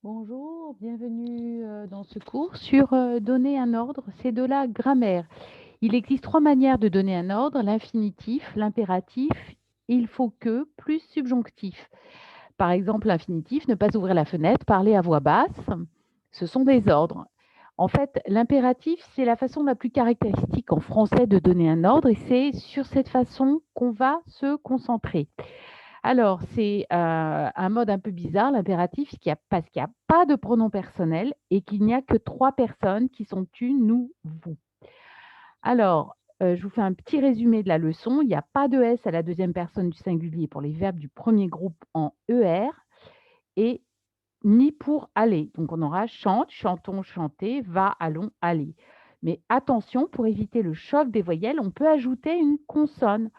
Bonjour, bienvenue dans ce cours sur donner un ordre. C'est de la grammaire. Il existe trois manières de donner un ordre, l'infinitif, l'impératif, il faut que, plus subjonctif. Par exemple, l'infinitif, ne pas ouvrir la fenêtre, parler à voix basse, ce sont des ordres. En fait, l'impératif, c'est la façon la plus caractéristique en français de donner un ordre et c'est sur cette façon qu'on va se concentrer. Alors, c'est, un mode un peu bizarre, l'impératif, parce qu'il y a pas de pronom personnel et qu'il n'y a que 3 personnes qui sont tu, nous, vous. Alors, je vous fais un petit résumé de la leçon. Il n'y a pas de S à la deuxième personne du singulier pour les verbes du premier groupe en ER et ni pour aller. Donc on aura chante, chantons, chanter, va, allons, aller. Mais attention, pour éviter le choc des voyelles, on peut ajouter une consonne.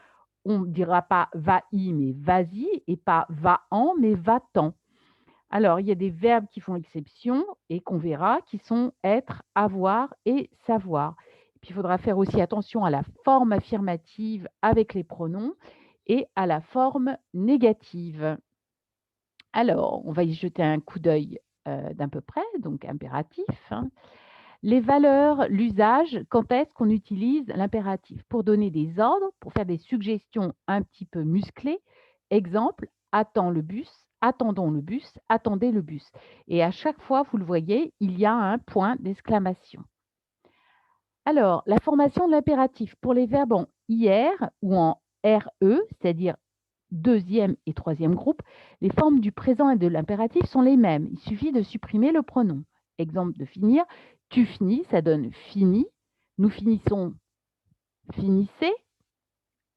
On ne dira pas va-y, mais vas-y, et pas va-en, mais va-t'en. Alors, il y a des verbes qui font exception et qu'on verra, qui sont être, avoir et savoir. Et puis, il faudra faire aussi attention à la forme affirmative avec les pronoms et à la forme négative. Alors, on va y jeter un coup d'œil d'un peu près, donc impératif, hein. Les valeurs, l'usage, quand est-ce qu'on utilise l'impératif? Pour donner des ordres, pour faire des suggestions un petit peu musclées. Exemple, attends le bus, attendons le bus, attendez le bus. Et à chaque fois, vous le voyez, il y a un point d'exclamation. Alors, la formation de l'impératif pour les verbes en IR ou en RE, c'est-à-dire deuxième et troisième groupe, les formes du présent et de l'impératif sont les mêmes. Il suffit de supprimer le pronom. Exemple de finir, tu finis, ça donne fini. Nous finissons, finissez,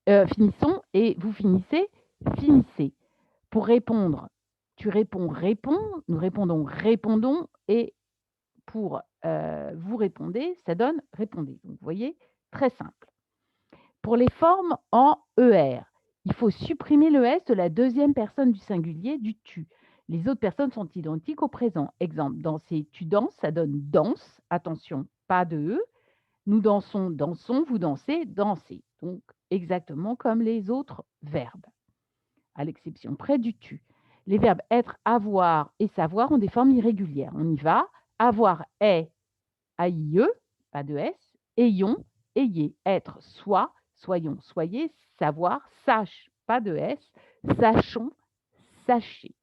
finissons et vous finissez, finissez. Pour répondre, tu réponds, réponds, nous répondons, répondons et pour vous répondez, ça donne répondez. Donc, vous voyez, très simple. Pour les formes en ER, il faut supprimer le S de la deuxième personne du singulier du tu. Les autres personnes sont identiques au présent. Exemple, danser, tu danses, ça donne danse. Attention, pas de E. Nous dansons, dansons, vous dansez, dansez. Donc, exactement comme les autres verbes, à l'exception près du tu. Les verbes être, avoir et savoir ont des formes irrégulières. On y va. Avoir est, AIE, pas de S, ayons, ayez, être, soit, soyons, soyez, savoir, sache, pas de S, sachons, sachez.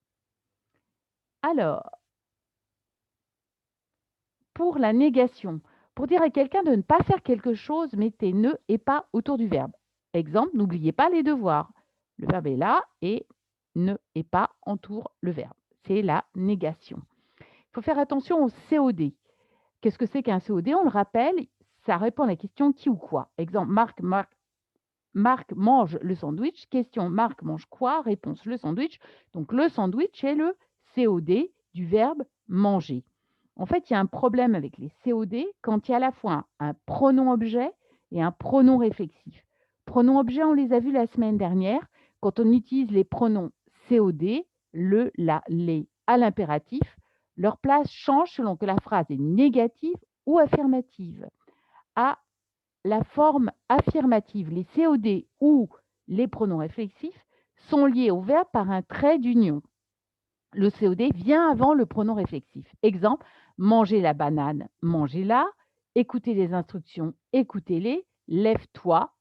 Alors, pour la négation, pour dire à quelqu'un de ne pas faire quelque chose, mettez ne et pas autour du verbe. Exemple, n'oubliez pas les devoirs. Le verbe est là et ne et pas entoure le verbe. C'est la négation. Il faut faire attention au COD. Qu'est-ce que c'est qu'un COD? On le rappelle, ça répond à la question qui ou quoi. Exemple, Marc mange le sandwich. Question, Marc mange quoi? Réponse, le sandwich. Donc, le sandwich est le COD du verbe manger. En fait, il y a un problème avec les COD quand il y a à la fois un pronom objet et un pronom réflexif. Pronom objet, on les a vus la semaine dernière. Quand on utilise les pronoms COD, le, la, les, à l'impératif, leur place change selon que la phrase est négative ou affirmative. À la forme affirmative, les COD ou les pronoms réflexifs sont liés au verbe par un trait d'union. Le COD vient avant le pronom réflexif. Exemple, manger la banane, mangez-la, écoutez les instructions, écoutez-les, lève-toi,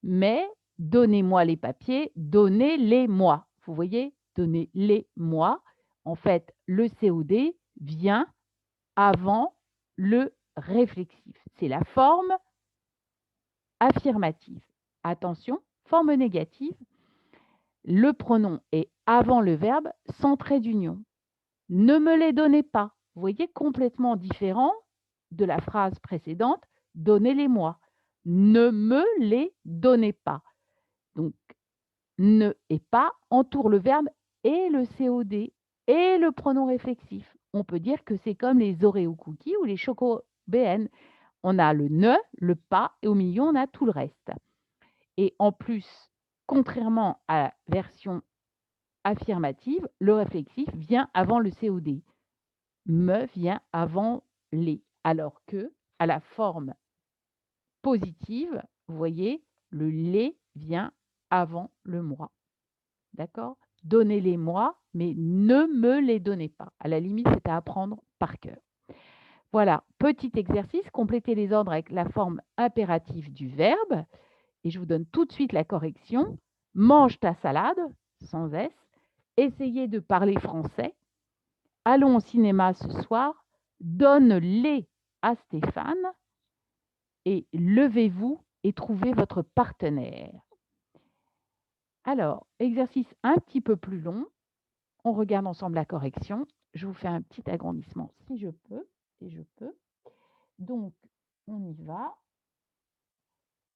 mais donnez-moi les papiers, donnez-les-moi. Vous voyez, donnez-les-moi. En fait, le COD vient avant le réflexif. C'est la forme affirmative. Attention, forme négative, le pronom est avant le verbe sans trait d'union. Ne me les donnez pas. Vous voyez, complètement différent de la phrase précédente, donnez-les-moi. Ne me les donnez pas. Donc, ne et pas entoure le verbe et le COD et le pronom réflexif. On peut dire que c'est comme les Oreo cookies ou les choco BN. On a le ne, le pas et au milieu, on a tout le reste. Et en plus, contrairement à la version affirmative, le réflexif vient avant le COD. Me vient avant les. Alors que, à la forme positive, vous voyez, le les vient avant le moi. D'accord? Donnez-les-moi, mais ne me les donnez pas. À la limite, c'est à apprendre par cœur. Voilà, petit exercice, complétez les ordres avec la forme impérative du verbe. Et je vous donne tout de suite la correction. Mange ta salade, sans S. Essayez de parler français. Allons au cinéma ce soir. Donne-les à Stéphane. Et levez-vous et trouvez votre partenaire. Alors, exercice un petit peu plus long. On regarde ensemble la correction. Je vous fais un petit agrandissement si je peux. Et je peux. Donc, on y va.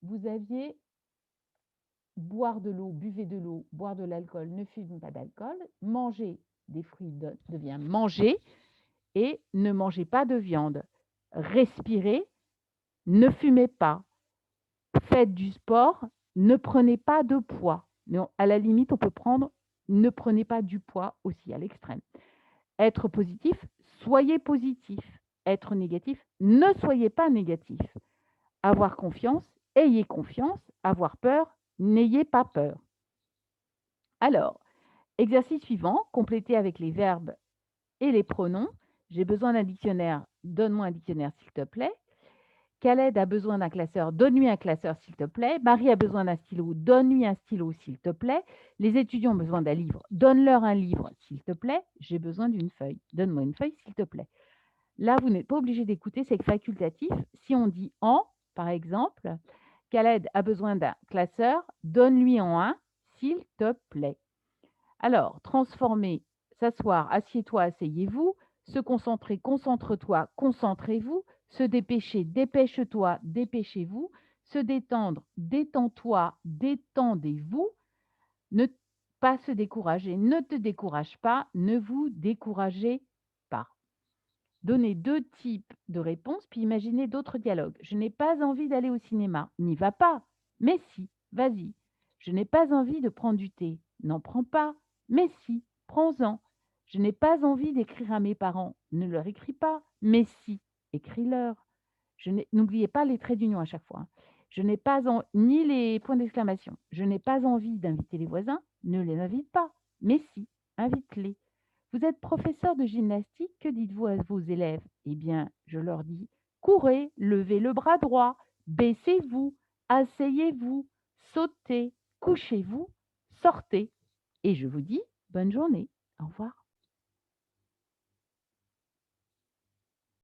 Vous aviez boire de l'eau, buvez de l'eau, boire de l'alcool, ne fumez pas d'alcool, manger des fruits devient manger et ne mangez pas de viande. Respirez, ne fumez pas. Faites du sport, ne prenez pas de poids. Mais à la limite, on peut prendre ne prenez pas du poids aussi à l'extrême. Être positif, soyez positif. Être négatif, ne soyez pas négatif. Avoir confiance, ayez confiance. Avoir peur, n'ayez pas peur. Alors, exercice suivant, complété avec les verbes et les pronoms. J'ai besoin d'un dictionnaire, donne-moi un dictionnaire s'il te plaît. Khaled a besoin d'un classeur, donne-lui un classeur s'il te plaît. Marie a besoin d'un stylo, donne-lui un stylo s'il te plaît. Les étudiants ont besoin d'un livre, donne-leur un livre s'il te plaît. J'ai besoin d'une feuille, donne-moi une feuille s'il te plaît. Là, vous n'êtes pas obligé d'écouter, c'est facultatif. Si on dit en, par exemple, Khaled a besoin d'un classeur, donne-lui en un s'il te plaît. Alors, transformer, s'asseoir, assieds-toi, asseyez-vous, se concentrer, concentre-toi, concentrez-vous, se dépêcher, dépêche-toi, dépêchez-vous, se détendre, détends-toi, détendez-vous, ne pas se décourager, ne te décourage pas, ne vous découragez pas. Donnez 2 types de réponses, puis imaginez d'autres dialogues. Je n'ai pas envie d'aller au cinéma. N'y va pas. Mais si, vas-y. Je n'ai pas envie de prendre du thé. N'en prends pas. Mais si, prends-en. Je n'ai pas envie d'écrire à mes parents. Ne leur écris pas. Mais si, écris-leur. N'oubliez pas les traits d'union à chaque fois. Je n'ai pas ni les points d'exclamation. Je n'ai pas envie d'inviter les voisins. Ne les invite pas. Mais si, invite-les. Vous êtes professeur de gymnastique, que dites-vous à vos élèves? Eh bien, je leur dis, courez, levez le bras droit, baissez-vous, asseyez-vous, sautez, couchez-vous, sortez. Et je vous dis, bonne journée. Au revoir.